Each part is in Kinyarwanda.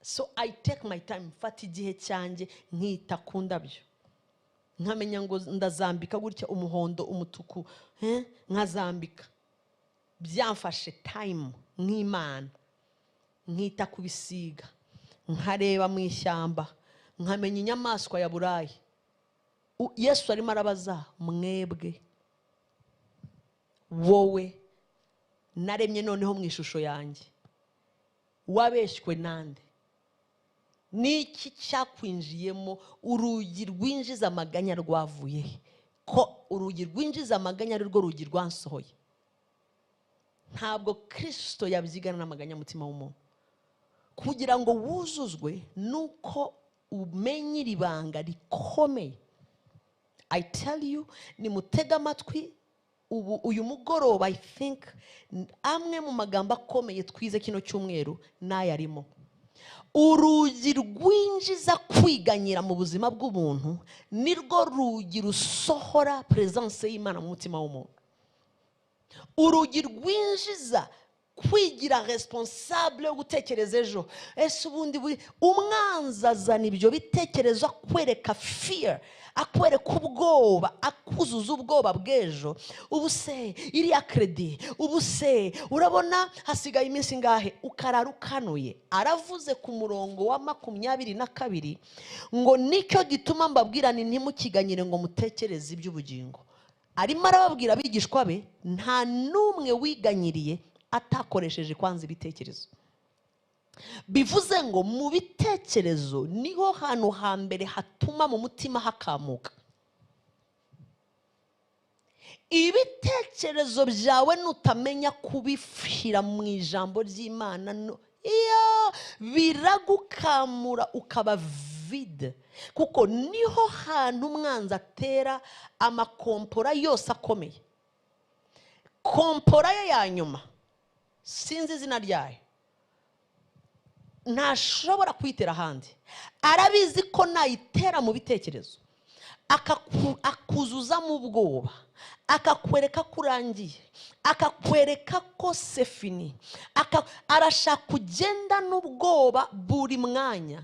So I take my time, mfata igihe cyanjye nkita ku ndabyo, nkamenya ngo ndazambika gutya umuhondo umutuku, nkazambika. Byamfashe time nk'Imana, nkita kubisiga, nkareba mu ishyamba, nkamenya inyamaswa ya Burayi. Yesu arimo arabaza, mwebwe, wowe naremye noneho mu ishusho yanjye, wabeshywe nande? Niki cyakwinjiyemo? Urugi rwinjiza amaganya rwavuye ko urugi rwinjiza amaganya ari rwo rugi rwansohoye. Ntabwo Kristo yabyigana n'amaganya mutima w'umuntu. Kugira ngo wuzuzwe nuko umenye ibanga rikomeye. I tell you, ni mutega amatwi uyu mugoroba. I think amwe mu magambo akomeye twize kino cyumweru n'ayarimo. Urugi rwinjiza kwiganyira mu buzima bw'umuntu nirwo rugi rusohora presence y'Imana mu mutima w'umuntu. Urugi rwinjiza kwigira responsable yo gutekereza ejo. Ese ubundi umwanzi azana ibyo bitekerezo akwereka fear, akwereka ubwoba, akuzuza ubwoba bw'ejo. Ubu se iriya credit, ubu se urabona hasigaye iminsi ngahe, ukarara ukanuye. Aravuze ku murongo wa 22 ngo nicyo gituma mbabwira ntimukiganyire ngo mutekereze iby'ubugingo. Arimo arababwira abigishwa be, nta numwe wiganyiriye atakoresheje kwanza ibitekerezo. Bivuze ngo mu bitekerezo niho hantu hambere hatuma mu mutima hakamuka. Ibitekerezo byawe nutamenya kubifira mu ijambo ry'Imana, biragukamura ukaba vide. Kuko niho hantu umwanzi atera amakompora yose akomeye. Kompora ye ya nyuma sinzi izina ryayo, ntashobora kwitera ahandi. Arabizi ko nayitera mu bitekerezo, akuzuza mu bwoba, akakwereka kurangiye, akakwereka ko sefini, arashaka kugenda n'ubwoba buri mwanya.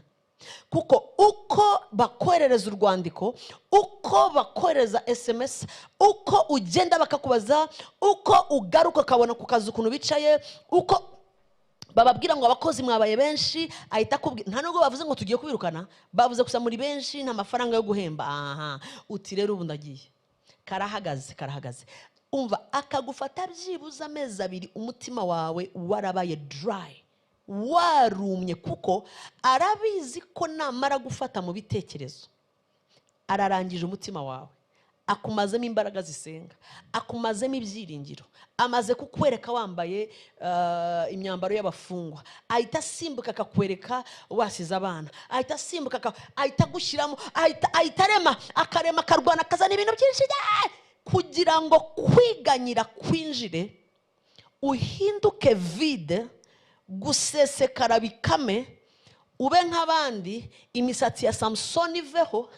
Kuko uko bakoherereza urwandiko, uko bakohereza SMS, uko ugenda bakakubaza, uko ugaruka ukabona ku kazi ukuntu bicaye, uko bababwira ngo abakozi mwabaye benshi, ahita akubwira. Nta nubwo bavuze ngo tugiye kubirukana, bavuze gusa muri benshi nta mafaranga yo guhemba. Uti rero ubu ndagiye. Karahagaze. Umva, akagufata byibuza amezi 2 umutima wawe warabaye dry, warumye. Kuko arabizi ko namara gufata mu bitekerezo ararangije umutima wawe, akumazemo imbaraga zisenga, akumazemo ibyiringiro, amaze kukwereka wambaye imyambaro y'abafungwa, ahita asimbuka akakwereka wasize abana, ahita asimbuka ahita gushyiramo, ahita akarema akarwana akazana ibintu byinshi kugira ngo kwiganyira kwinjire, uhinduke vide, gusesekara bikame, ube nk'abandi, imisatsi ya Samson iveho,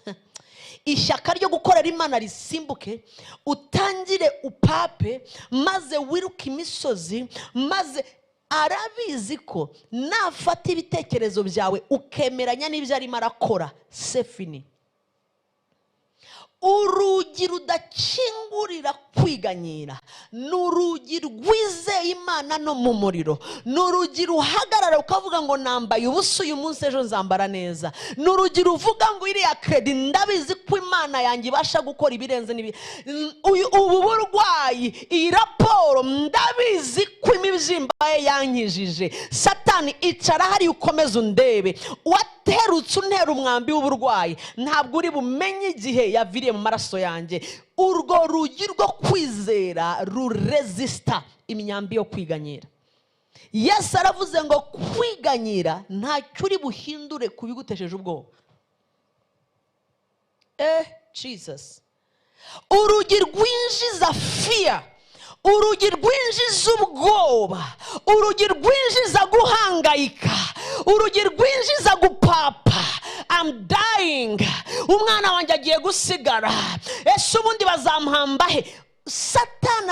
ishyaka ryo gukorera Imana risimbuke, utangire upape, maze wiruke imisozi. Maze arabizi ko nafata ibitekerezo byawe ukemeranya n'ibyo arimo arakora, sefini. Urugi rudakingurira kwiganyira n'urugi rwizeye Imana no mu muriro, n'urugi ruhagarara ukavuga ngo nambaye ubusa uyu munsi ejo nzambara neza, n'urugi ruvuga ngo iriya credit ndabizi ko Imana yanjye ibasha gukora ibirenze ubu burwayi, iyi raporo ndabizi ko imibyimba ye yankijije. Satani icara hari ukomeza undebe, waterutse untera umwambi w'uburwayi, ntabwo uri bumenye igihe yaviriye mu maraso yanjye. Urwo rugi rwo kwizera ruresista imyambi yo kwiganyira. Yesu aravuze ngo kwiganyira ntacyo uri buhindure kubigutesheje ubwoba. Jesus. Urugi rwinjiza fear, urugi rwinjiza ubwoba, urugi rwinjiza guhangayika, urugi rwinjiza gupapa. I'm dying, umwana wanjye agiye gusigara, ese ubundi bazamuhamba he? Satani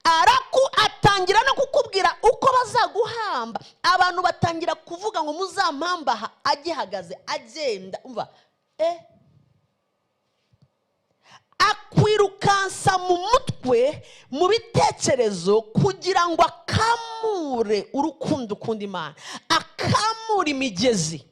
atangira no kukubwira uko bazaguhamba. Abantu batangira kuvuga ngo muzampamba agihagaze agenda, umva akwirukansa mu mutwe, mu bitekerezo, kugira ngo akamure urukundo ukunda Imana, akamure imigezi.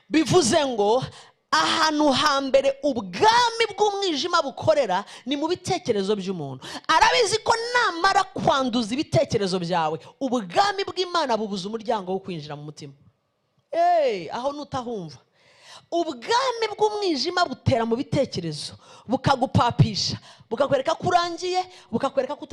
Bivuze ngo ahantu hambere ubwami bw'umwijima bukorera ni mu bitekerezo by'umuntu. Arabizi ko namara kwanduza ibitekerezo byawe, ubwami bw'Imana bubuza umuryango wo kwinjira mu mutima. Aho nutahumva, ubwami bw'umwijima butera mu bitekerezo, bukagupapisha, bukakwereka ko urangiye, bukakwereka ko